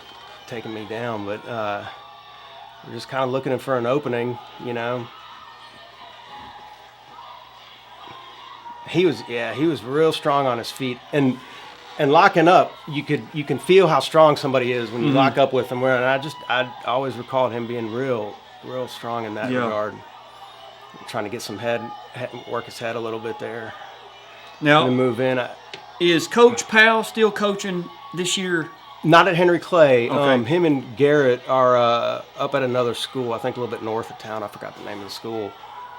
Speaker 2: taken me down, but we're just kind of looking for an opening, He was real strong on his feet, and locking up, you can feel how strong somebody is when you lock up with him. And I always recalled him being real strong in that regard. Trying to get some head, work his head a little bit there.
Speaker 1: Now,
Speaker 2: and move in.
Speaker 1: Is Coach Powell still coaching this year?
Speaker 2: Not at Henry Clay.
Speaker 1: Okay.
Speaker 2: Him and Garrett are up at another school, I think a little bit north of town. I forgot the name of the school.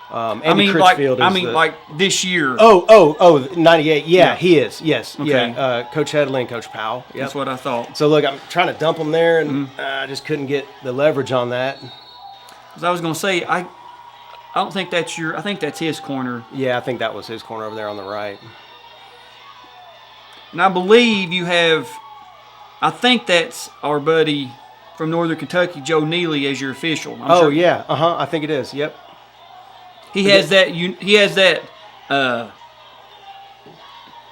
Speaker 1: Like this year.
Speaker 2: Oh, 98. Yeah, he is. Yes.
Speaker 1: Okay.
Speaker 2: Yeah. Coach Headley and Coach Powell. Yep.
Speaker 1: That's what I thought.
Speaker 2: So, look, I'm trying to dump him there, and I just couldn't get the leverage on that.
Speaker 1: Because I was going to say, I don't think that's I think that's his corner.
Speaker 2: Yeah, I think that was his corner over there on the right.
Speaker 1: And I believe you have, I think that's our buddy from Northern Kentucky, Joe Neely, as your official. I'm sure.
Speaker 2: Yeah. I think it is. Yep.
Speaker 1: He has that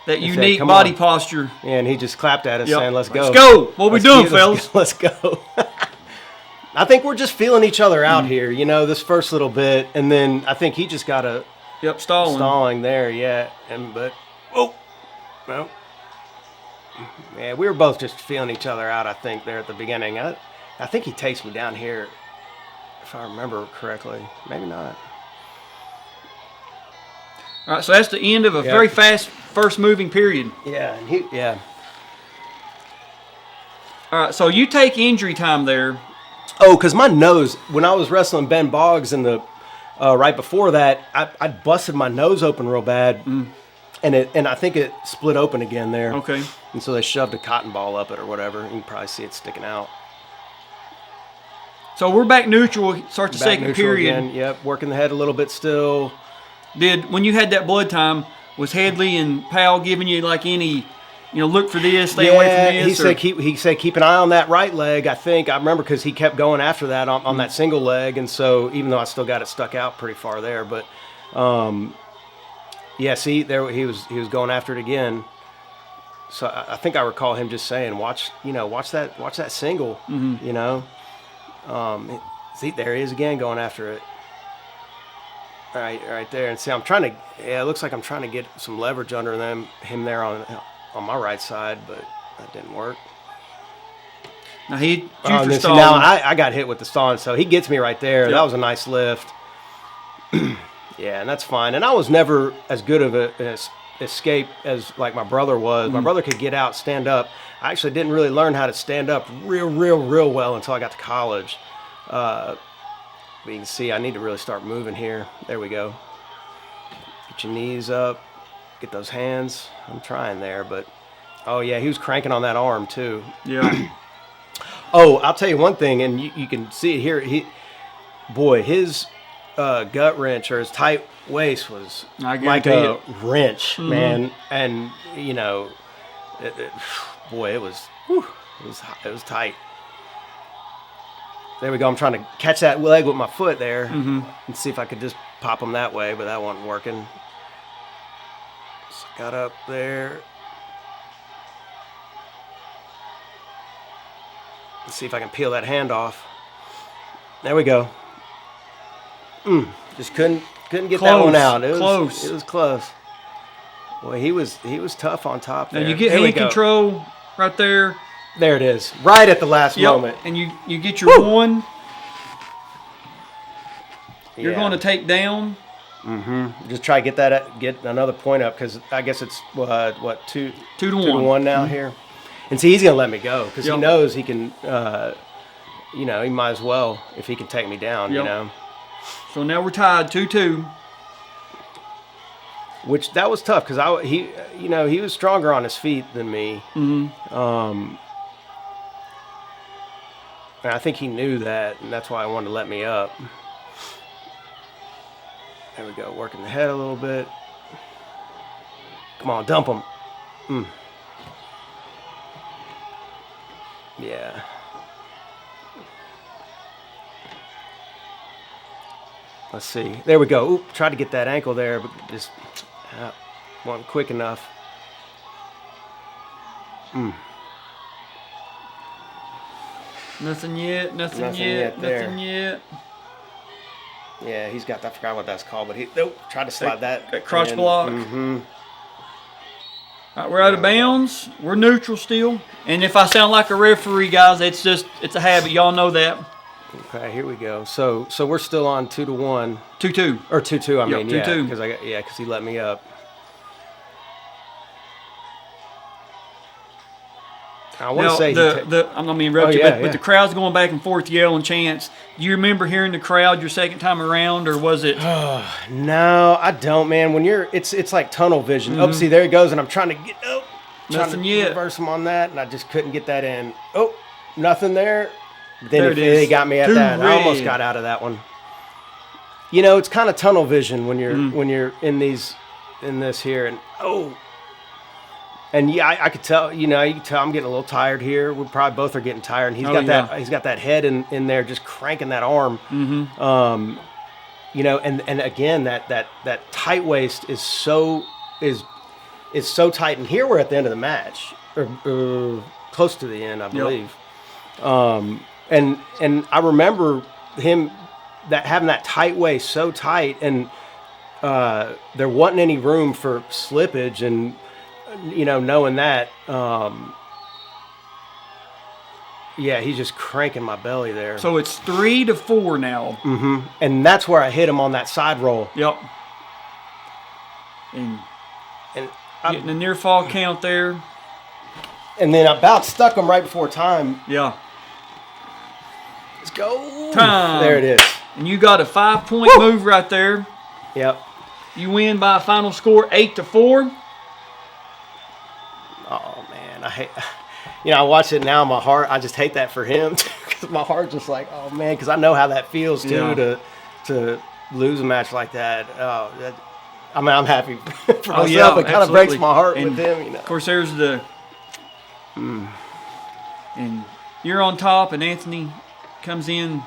Speaker 1: unique body posture.
Speaker 2: And he just clapped at us saying, let's go.
Speaker 1: Let's go. What we doing, fellas?
Speaker 2: Let's go. I think we're just feeling each other out here, this first little bit. And then I think he just got a stalling there, yeah. Well, yeah, we were both just feeling each other out, I think, there at the beginning. I think he takes me down here, if I remember correctly. Maybe not.
Speaker 1: All right, so that's the end of a very fast first moving period.
Speaker 2: Yeah,
Speaker 1: All right, so you take injury time there.
Speaker 2: Oh, because my nose, when I was wrestling Ben Boggs in the right before that, I busted my nose open real bad, and I think it split open again there.
Speaker 1: Okay.
Speaker 2: And so they shoved a cotton ball up it or whatever. You can probably see it sticking out.
Speaker 1: So we're back neutral. Start the
Speaker 2: Back
Speaker 1: second
Speaker 2: neutral
Speaker 1: period.
Speaker 2: again. Yep, working the head a little bit still.
Speaker 1: When you had that blood time, was Headley and Powell giving you like any, look for this, stay away from this?
Speaker 2: He said keep an eye on that right leg. I remember because he kept going after that on that single leg, and so even though I still got it stuck out pretty far there, but see there he was going after it again. So I think I recall him just saying, watch that single, See, there he is again going after it. Right there, and see, I'm trying to. Yeah, it looks like I'm trying to get some leverage under him there on my right side, but that didn't work.
Speaker 1: Now now
Speaker 2: I got hit with the stalling, so he gets me right there. Yep. That was a nice lift. Yeah, and that's fine. And I was never as good of an escape as like my brother was. My brother could get out, stand up. I actually didn't really learn how to stand up real well until I got to college. But you can see I need to really start moving here. There we go. Get your knees up. Get those hands. I'm trying there, but oh yeah, he was cranking on that arm too.
Speaker 1: Yeah.
Speaker 2: Oh, I'll tell you one thing, and you can see it here. His gut wrench or his tight waist was like a wrench, man. And it was tight. There we go. I'm trying to catch that leg with my foot there and see if I could just pop him that way, but that wasn't working. So got up there. Let's see if I can peel that hand off. There we go. Just couldn't get that one out. It was close. Boy, he was tough on top there.
Speaker 1: Now you get hand control right there.
Speaker 2: There it is, right at the last moment.
Speaker 1: And you get your one. You're going to take down.
Speaker 2: Just try to get another point up because I guess it's two to one now here. And see, he's going to let me go because he knows he can. He might as well if he can take me down.
Speaker 1: So now we're tied 2-2.
Speaker 2: Which that was tough because he was stronger on his feet than me. And I think he knew that, and that's why he wanted to let me up. There we go, working the head a little bit. Come on, dump him. Yeah. Let's see. There we go. Oop, tried to get that ankle there, but just wasn't quick enough.
Speaker 1: Nothing yet. Nothing yet.
Speaker 2: Yeah, he's got. I forgot what that's called, but he tried to slide that
Speaker 1: crotch block. All right, we're out of bounds. We're neutral still. And if I sound like a referee, guys, it's a habit. Y'all know that.
Speaker 2: Okay, here we go. So we're still on 2-1.
Speaker 1: 2-2
Speaker 2: or 2-2. I mean,
Speaker 1: 2-2.
Speaker 2: Because he let me up. I want to say
Speaker 1: I'm not going to interrupt you, but the crowd's going back and forth yelling chants. Do you remember hearing the crowd your second time around, or was it?
Speaker 2: No, I don't, man. When it's like tunnel vision. Oh, see, there he goes, and I'm trying to get
Speaker 1: nothing yet.
Speaker 2: Reverse him on that, and I just couldn't get that in. Oh, nothing there. Then they got me at that. I almost got out of that one. It's kind of tunnel vision when you're in this here, and and I could tell. You can tell I'm getting a little tired here. We probably both are getting tired, and he's got that head in there, just cranking that arm. And again that tight waist is so tight. And here we're at the end of the match, or close to the end, I believe. And I remember him having that tight waist so tight, and there wasn't any room for slippage, and knowing that, he's just cranking my belly there.
Speaker 1: So it's 3-4 now.
Speaker 2: And that's where I hit him on that side roll.
Speaker 1: Yep. And getting a near fall count there.
Speaker 2: And then I about stuck him right before time.
Speaker 1: Yeah.
Speaker 2: Let's go.
Speaker 1: Time.
Speaker 2: There it is.
Speaker 1: And you got a 5-point move right there.
Speaker 2: Yep.
Speaker 1: You win by a final score 8-4.
Speaker 2: Oh man, I hate. I watch it now. My heart. I just hate that for him. my heart's just like, oh man, because I know how that feels too
Speaker 1: Yeah.
Speaker 2: to lose a match like that. I'm happy for myself.
Speaker 1: yeah,
Speaker 2: it kind of breaks
Speaker 1: absolutely.
Speaker 2: my heart
Speaker 1: And
Speaker 2: with him, you know.
Speaker 1: Of course, there's and you're on top, and Anthony comes in.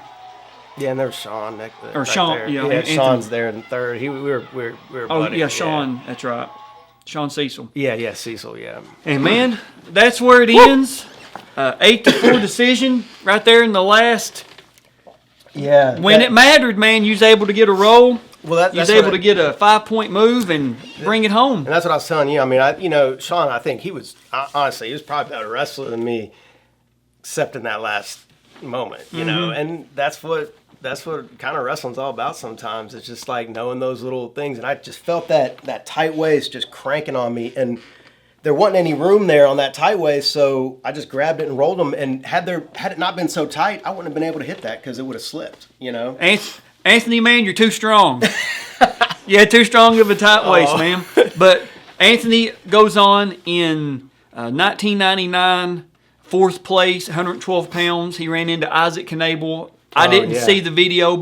Speaker 2: Yeah, and there's Sean.
Speaker 1: Sean,
Speaker 2: there.
Speaker 1: yeah,
Speaker 2: yeah,
Speaker 1: Anthony.
Speaker 2: Sean's there in third. We were
Speaker 1: Oh
Speaker 2: buddies.
Speaker 1: yeah, Sean. That's right, Sean Cecil.
Speaker 2: Yeah, Cecil. Yeah.
Speaker 1: And man, that's where it ends. 8-4 decision right there in the last.
Speaker 2: Yeah.
Speaker 1: When it mattered, man, you was able to get a roll.
Speaker 2: Well,
Speaker 1: You was able to get a 5-point move and bring it home.
Speaker 2: And that's what I was telling you. I mean, Sean, I think he was honestly, he was probably a better wrestler than me, except in that last moment, you know. And that's what kind of wrestling's all about. Sometimes it's just like knowing those little things. And I just felt that tight waist just cranking on me, and there wasn't any room there on that tight waist, so I just grabbed it and rolled them. And had it not been so tight, I wouldn't have been able to hit that because it would have slipped, you know.
Speaker 1: Anthony, man, you're too strong. Yeah, too strong of a tight waist, man. But Anthony goes on in 1999, fourth place, 112 pounds. He ran into Isaac Knable. I didn't see the video,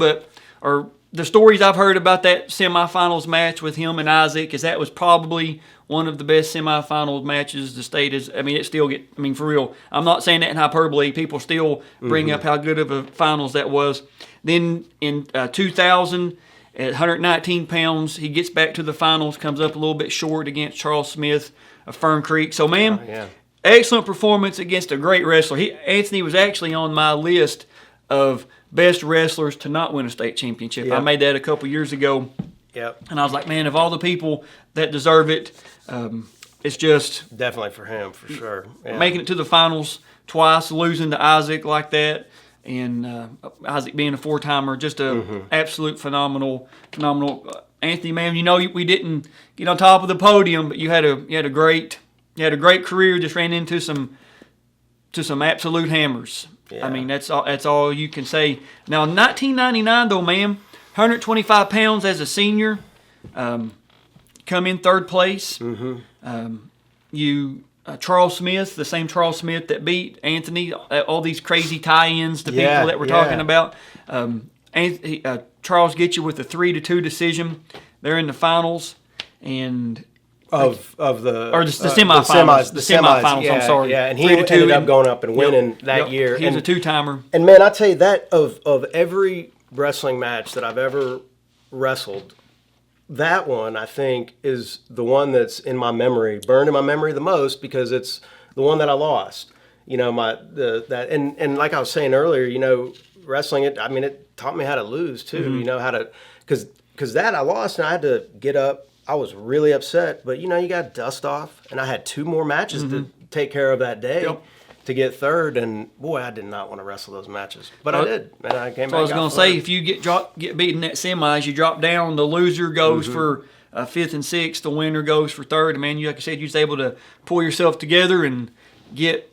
Speaker 1: or the stories I've heard about that semifinals match with him and Isaac is that was probably one of the best semifinals matches the state has. I mean, for real. I'm not saying that in hyperbole. People still bring up how good of a finals that was. Then in 2000, at 119 pounds, he gets back to the finals, comes up a little bit short against Charles Smith of Fern Creek. So, man, excellent performance against a great wrestler. Anthony was actually on my list of best wrestlers to not win a state championship. I made that a couple years ago.
Speaker 2: Yep.
Speaker 1: And I was like, man, of all the people that deserve it, it's just
Speaker 2: definitely for him, for sure. Yeah.
Speaker 1: Making it to the finals twice, losing to Isaac like that, and Isaac being a four-timer, just a absolute phenomenal. Anthony, man, we didn't get on top of the podium, but you had a great career. Just ran into some absolute hammers. Yeah. I mean, that's all you can say. Now, 1999 though, man, 125 pounds as a senior, come in third place. Charles Smith, the same Charles Smith that beat Anthony, all these crazy tie-ins to people that we're talking about. Charles gets you with a 3-2 decision. They're in the finals, and
Speaker 2: of the
Speaker 1: semifinals. The semifinals.
Speaker 2: Yeah,
Speaker 1: I'm sorry.
Speaker 2: Yeah, and he ended up going up and winning that year.
Speaker 1: He was a two-timer.
Speaker 2: And man, I tell you that of every wrestling match that I've ever wrestled, that one I think is the one that's in my memory, burned in my memory the most, because it's the one that I lost. You know, and like I was saying earlier, you know, wrestling it taught me how to lose too. You know, how to because that I lost and I had to get up. I was really upset, but you know, you got to dust off, and I had 2 more matches to take care of that day to get third, and boy, I did not want to wrestle those matches, but I did, and I came back.
Speaker 1: So I was going to say, if you get beaten in that semis, you drop down. The loser goes for 5th and 6th. The winner goes for third. And man, like I said, you was able to pull yourself together and get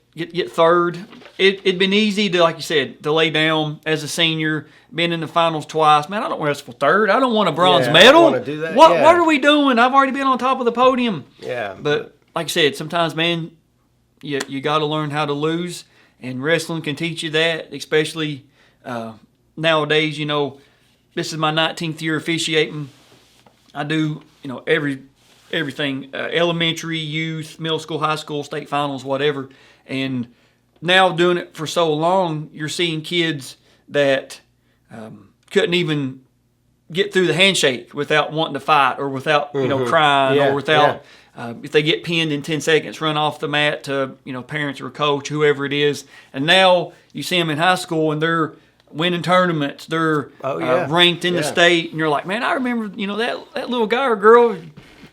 Speaker 1: third. It'd been easy to, like you said, to lay down as a senior, been in the finals twice. Man, I don't want to wrestle third. I don't want a bronze medal.
Speaker 2: I don't want to do that.
Speaker 1: What are we doing? I've already been on top of the podium.
Speaker 2: Yeah.
Speaker 1: But like I said, sometimes, man, you got to learn how to lose, and wrestling can teach you that, especially nowadays. You know, this is my 19th year officiating. I do, you know, everything, elementary, youth, middle school, high school, state finals, whatever. And now doing it for so long, you're seeing kids that couldn't even get through the handshake without wanting to fight, or without crying, or without if they get pinned in 10 seconds, run off the mat to parents or a coach, whoever it is. And now you see them in high school and they're winning tournaments. They're ranked in the state, and you're like, man, I remember that little guy or girl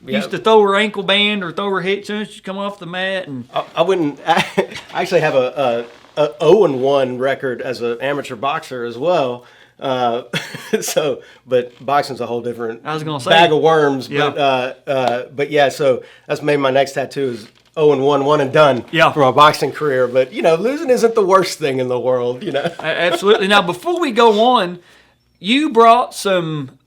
Speaker 1: used to throw her ankle band or throw her hip as soon as she come off the mat. And
Speaker 2: I actually have a 0-1 record as an amateur boxer as well. But boxing's a whole different bag of worms.
Speaker 1: Yeah.
Speaker 2: But yeah, so that's maybe my next tattoo is 0-1, one and done for my boxing career. But losing isn't the worst thing in the world.
Speaker 1: Absolutely. Now, before we go on, you brought some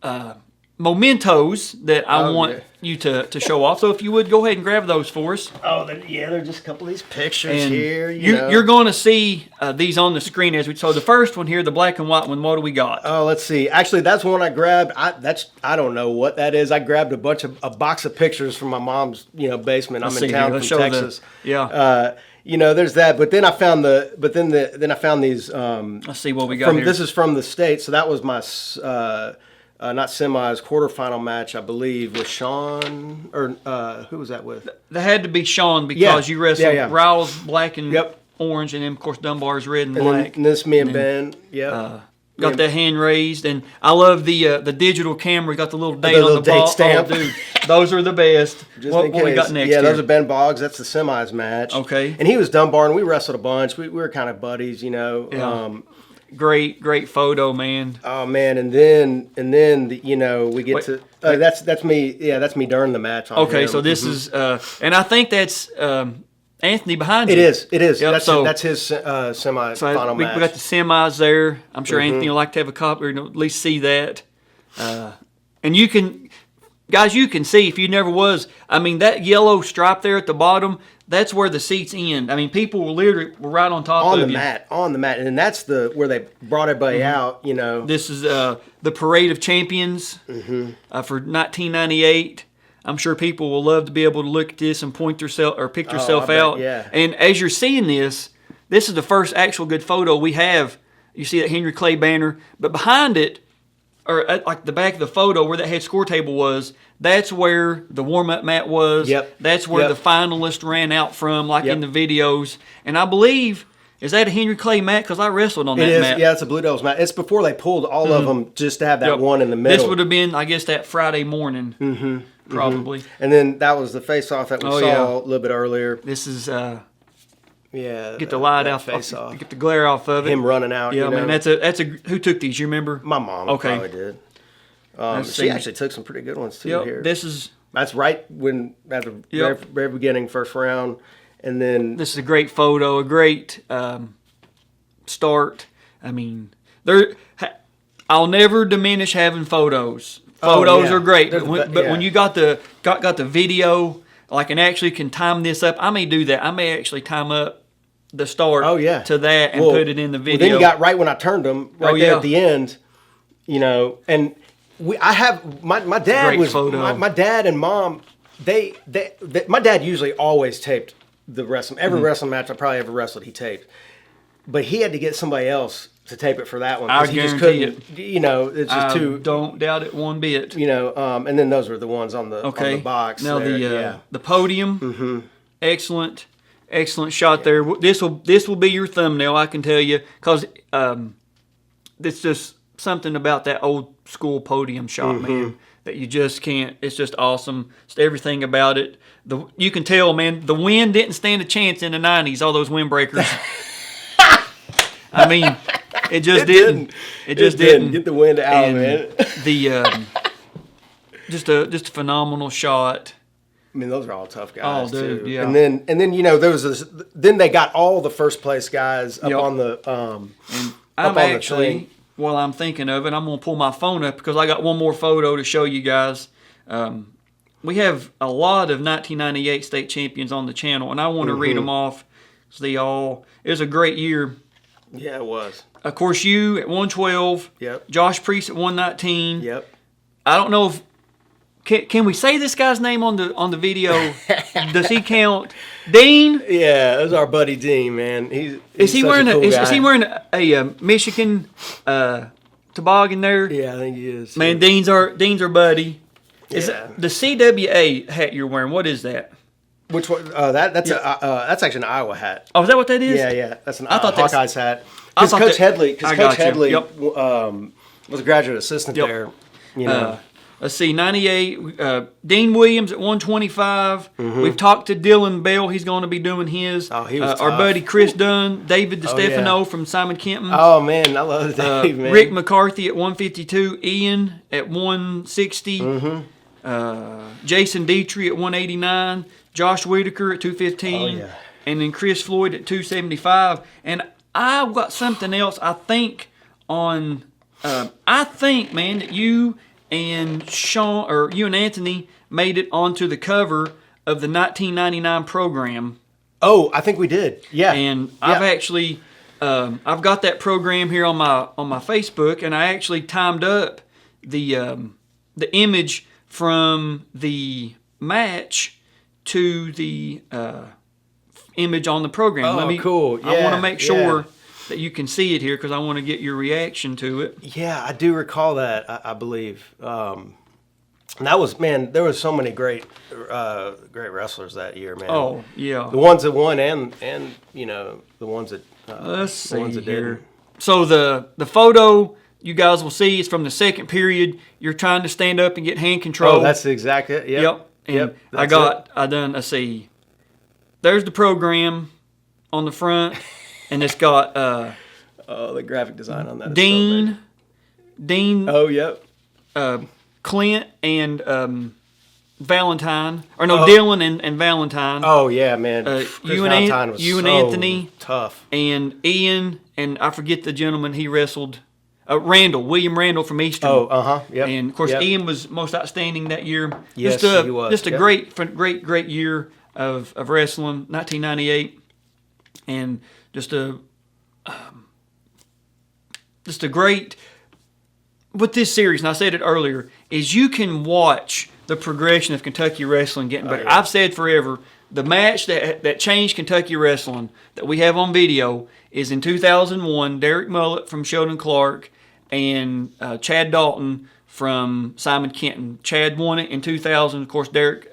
Speaker 1: mementos that I want you to show off. So if you would, go ahead and grab those for us.
Speaker 2: Oh, they're just a couple of these pictures
Speaker 1: And
Speaker 2: here.
Speaker 1: you're going to see these on the screen as we. So the first one here, the black and white one. What do we got?
Speaker 2: Oh, let's see. Actually, that's one I grabbed. I don't know what that is. I grabbed a box of pictures from my mom's basement. I'm in town from Texas. There's that. But then I found then I found these.
Speaker 1: Let's see what we got here.
Speaker 2: This is from the States. So that was my not semis, quarterfinal match, I believe, with Sean, or who was that with?
Speaker 1: That had to be Sean because you wrestled Ryle's black and orange, and then, of course, Dunbar's red and black.
Speaker 2: And this me and Ben,
Speaker 1: got that hand raised, and I love the digital camera. Got the little date on the
Speaker 2: date stamp.
Speaker 1: Oh, dude, those are the best. What we got next?
Speaker 2: Yeah, those are Ben Boggs. That's the semis match.
Speaker 1: Okay.
Speaker 2: And he was Dunbar, and we wrestled a bunch. We were kind of buddies,
Speaker 1: Great photo, man.
Speaker 2: Oh man, and then we get to that's me. Yeah, that's me during the match.
Speaker 1: Okay, so this is and I think that's Anthony behind you.
Speaker 2: It is.
Speaker 1: Yep,
Speaker 2: that's his semi-final match.
Speaker 1: We got the semis there. I'm sure Anthony will like to have a copy or at least see that. And you can, guys, you can see if you never was. I mean, that yellow stripe there at the bottom. That's where the seats end. I mean, people were literally right on top of you.
Speaker 2: On the mat, and that's where they brought everybody out.
Speaker 1: This is the Parade of Champions for 1998. I'm sure people will love to be able to look at this and pick yourself out.
Speaker 2: Yeah.
Speaker 1: And as you're seeing this is the first actual good photo we have. You see that Henry Clay banner, but behind it, or at like the back of the photo where that head score table was, that's where the warm-up mat was.
Speaker 2: Yep.
Speaker 1: That's where the finalist ran out from, in the videos. And I believe, is that a Henry Clay mat? Because I wrestled on that mat.
Speaker 2: Yeah, it's a Blue Devils mat. It's before they pulled all of them just to have that one in the middle.
Speaker 1: This would have been, I guess, that Friday morning, probably.
Speaker 2: And then that was the face-off that we saw a little bit earlier.
Speaker 1: This is...
Speaker 2: get
Speaker 1: the light out,
Speaker 2: face off.
Speaker 1: Get the glare off of it.
Speaker 2: Him running out.
Speaker 1: Yeah, man, that's a. Who took these? You remember?
Speaker 2: My mom probably did. She actually took some pretty good ones too here. That's right at the very beginning, first round, and then
Speaker 1: this is a great photo, a great start. I mean, I'll never diminish having photos. Photos are great, but when you got the video. And actually can time this up. I may do that. I may actually time up the start to that and put it in the video.
Speaker 2: Well, then you got right when I turned them, there at the end, and I have my dad was my dad and mom. My dad usually always taped the wrestling. Every wrestling match I probably ever wrestled, he taped. But he had to get somebody else to tape it for that one.
Speaker 1: I guarantee
Speaker 2: it. It's just too.
Speaker 1: Don't doubt it one bit.
Speaker 2: And then those were the ones on the box.
Speaker 1: Now the podium, excellent shot there. This will be your thumbnail, I can tell you, because it's just something about that old school podium shot, man, that you just can't. It's just awesome. It's everything about it. You can tell, man, the wind didn't stand a chance in the '90s. All those windbreakers. I mean. It just didn't. It just didn't.
Speaker 2: Get the wind out, man.
Speaker 1: Just a phenomenal shot.
Speaker 2: I mean, those are all tough guys
Speaker 1: dude,
Speaker 2: too.
Speaker 1: Yeah.
Speaker 2: And then there was this. Then they got all the first place guys up on the.
Speaker 1: And I'm actually, while I'm thinking of it, I'm gonna pull my phone up because I got one more photo to show you guys. We have a lot of 1998 state champions on the channel, and I want to read them off. So it was a great year.
Speaker 2: Yeah, it was.
Speaker 1: Of course, you at 112.
Speaker 2: Yep.
Speaker 1: Josh Priest at 119.
Speaker 2: Yep.
Speaker 1: I don't know if can we say this guy's name on the video? Does he count? Dean?
Speaker 2: Yeah, that's our buddy Dean, man.
Speaker 1: Is he wearing a Michigan toboggan there?
Speaker 2: Yeah, I think he is.
Speaker 1: Man, Dean's our buddy. Is it the CWA hat you're wearing? What is that?
Speaker 2: Which one? That's actually an Iowa hat.
Speaker 1: Oh, is that what that is?
Speaker 2: Yeah. That's an Hawkeyes hat. Because Coach Headley was a graduate assistant there.
Speaker 1: Let's see, 98. Dean Williams at 125. We've talked to Dylan Bell. He's going to be doing his.
Speaker 2: Oh, he was tough.
Speaker 1: Our buddy Chris Dunn, David DeStefano from Simon Kenton.
Speaker 2: Oh, man, I love Dave, man.
Speaker 1: Rick McCarthy at 152. Ian at 160. Jason Dietrich at 189. Josh Whitaker at 215.
Speaker 2: Oh, yeah.
Speaker 1: And then Chris Floyd at 275. And I've got something else I think, man, that you and you and Anthony made it onto the cover of the 1999 program.
Speaker 2: Oh, I think we did. Yeah.
Speaker 1: And I've actually, I've got that program here on my Facebook, and I actually timed up the image from the match to the image on the program.
Speaker 2: Oh, cool. Yeah,
Speaker 1: I want to make sure that you can see it here because I want to get your reaction to it.
Speaker 2: Yeah, I do recall that, I believe. And that was, man, there was so many great wrestlers that year, man.
Speaker 1: Oh, yeah.
Speaker 2: The ones that won and you know, the ones that
Speaker 1: Let's see
Speaker 2: the ones that
Speaker 1: here.
Speaker 2: didn't.
Speaker 1: So the photo you guys will see is from the second period. You're trying to stand up and get hand control.
Speaker 2: Oh, that's exactly it.
Speaker 1: Yep. And let's see. There's the program on the front, and it's got
Speaker 2: the graphic design on that.
Speaker 1: Dean.
Speaker 2: Oh, yep.
Speaker 1: Clint and Valentine, or no, Dylan and Valentine.
Speaker 2: Oh yeah, man.
Speaker 1: You and Anthony,
Speaker 2: tough,
Speaker 1: and Ian, and I forget the gentleman he wrestled. William Randall from Eastern.
Speaker 2: Oh, yep.
Speaker 1: And of course, Ian was most outstanding that year.
Speaker 2: Yes, he was.
Speaker 1: Just a great year of wrestling, 1998, and just a great. With this series, and I said it earlier, is you can watch the progression of Kentucky wrestling getting better.
Speaker 2: Yeah.
Speaker 1: I've said forever, the match that changed Kentucky wrestling that we have on video is in 2001, Derek Mullet from Sheldon Clark and Chad Dalton from Simon Kenton. Chad won it in 2000. Of course, Derek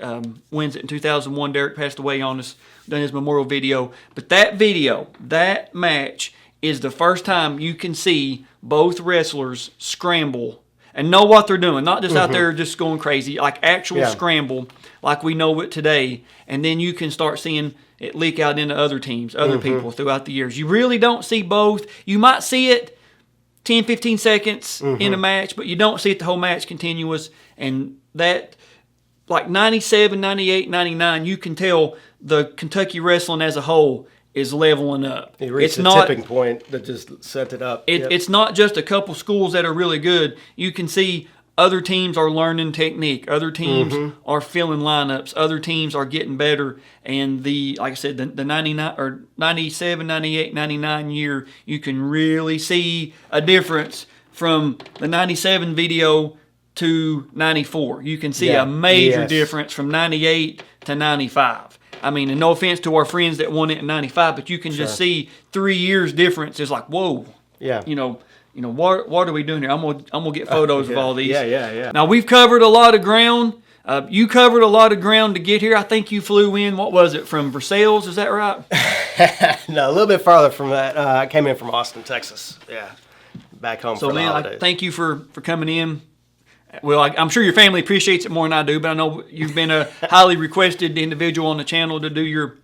Speaker 1: wins it in 2001. Derek passed away on us, done his memorial video. But that match is the first time you can see both wrestlers scramble and know what they're doing, not just out there just going crazy, like actual scramble, like we know it today. And then you can start seeing it leak out into other teams, other people throughout the years. You really don't see both. You might see it 10, 15 seconds in a match, but you don't see it the whole match continuous. And that, like 97, 98, 99, you can tell the Kentucky wrestling as a whole is leveling up.
Speaker 2: He reached tipping point that just set it up.
Speaker 1: It's not just a couple schools that are really good. You can see other teams are learning technique. Other teams are filling lineups. Other teams are getting better. And like I said, the 99 or 97, 98, 99 year, you can really see a difference from the 97 video to 94. You can see a major difference from 98 to 95. I mean, and no offense to our friends that won it in 95, but you can just see 3 years difference. It's like, whoa.
Speaker 2: Yeah.
Speaker 1: You know, what are we doing here? I'm gonna get photos of all these.
Speaker 2: Yeah.
Speaker 1: Now we've covered a lot of ground. You covered a lot of ground to get here. I think you flew in. What was it, from Versailles? Is that right?
Speaker 2: No, a little bit farther from that. I came in from Austin, Texas. Yeah, back home for the holidays.
Speaker 1: Thank you for coming in. Well, I'm sure your family appreciates it more than I do, but I know you've been a highly requested individual on the channel to do your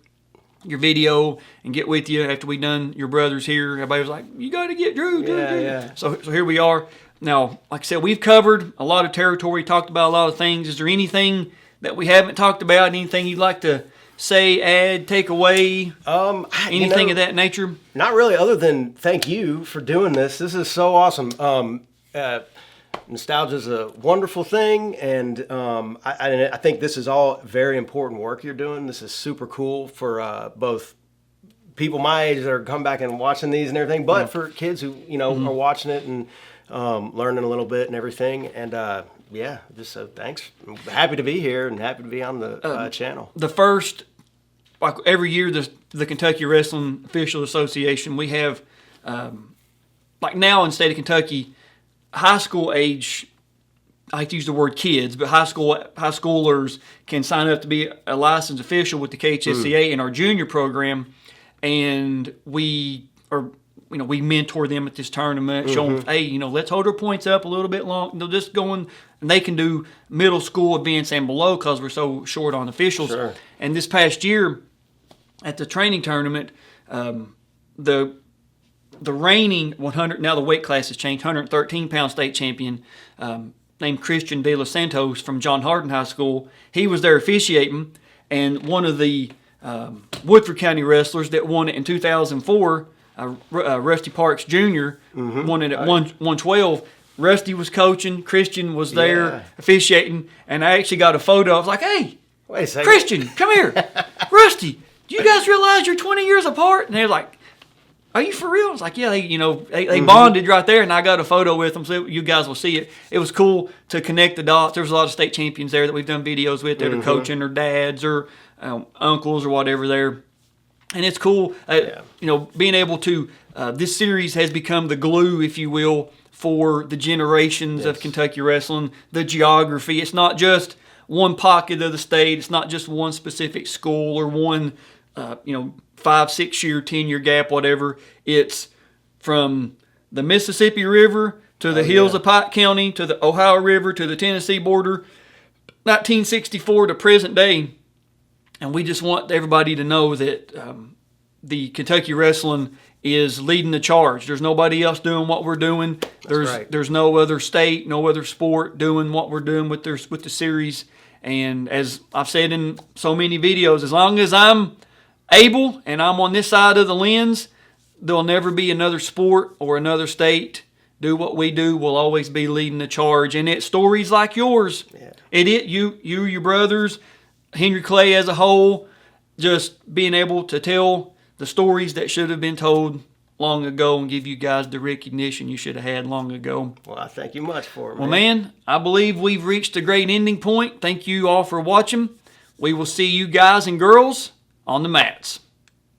Speaker 1: video and get with you after we done your brothers here. Everybody was like, you got to get Drew.
Speaker 2: Yeah.
Speaker 1: So here we are. Now, like I said, we've covered a lot of territory, talked about a lot of things. Is there anything that we haven't talked about? Anything you'd like to say, add, take away? Anything of that nature?
Speaker 2: Not really, other than thank you for doing this. This is so awesome. Nostalgia is a wonderful thing, and I think this is all very important work you're doing. This is super cool for both people my age that are coming back and watching these and everything, but for kids who are watching it and learning a little bit and everything. And just thanks. I'm happy to be here and happy to be on the channel.
Speaker 1: The first, like every year, the Kentucky Wrestling Official Association, we have, like now in the state of Kentucky, high school age, I like to use the word kids, but high schoolers can sign up to be a licensed official with the KHSAA in our junior program, and we mentor them at this tournament, show them, hey, let's hold our points up a little bit long. They'll just go in, and they can do middle school events and below because we're so short on officials.
Speaker 2: Sure.
Speaker 1: And this past year at the training tournament, the reigning 100, now the weight class has changed, 113-pound state champion named Christian De Los Santos from John Hardin High School. He was there officiating, and one of the Woodford County wrestlers that won it in 2004, Rusty Parks Jr., won it at 112. Rusty was coaching, Christian was there
Speaker 2: Yeah.
Speaker 1: officiating, and I actually got a photo. I was like, "Hey,
Speaker 2: Wait a second.
Speaker 1: Christian, come here. Rusty, do you guys realize you're 20 years apart?" And they were like, "Are you for real?" I was like, "Yeah." They bonded right there, and I got a photo with them, so you guys will see it. It was cool to connect the dots. There was a lot of state champions there that we've done videos with. They're coaching, or dads, or uncles, or whatever there. And it's cool, being able to. This series has become the glue, if you will, for the generations of Kentucky wrestling. The geography. It's not just one pocket of the state. It's not just one specific school or one, 5, 6 year, 10-year gap, whatever. It's from the Mississippi River to the hills of Pike County to the Ohio River to the Tennessee border, 1964 to present day. And we just want everybody to know that the Kentucky wrestling is leading the charge. There's nobody else doing what we're doing. There's no other state, no other sport doing what we're doing with the series. And as I've said in so many videos, as long as I'm able and I'm on this side of the lens, there'll never be another sport or another state do what we do. We'll always be leading the charge. And it's stories like yours. Yeah. Your brothers, Henry Clay as a whole, just being able to tell the stories that should have been told long ago and give you guys the recognition you should have had long ago.
Speaker 2: Well, I thank you much for it, man.
Speaker 1: Well, man, I believe we've reached a great ending point. Thank you all for watching. We will see you guys and girls on the mats.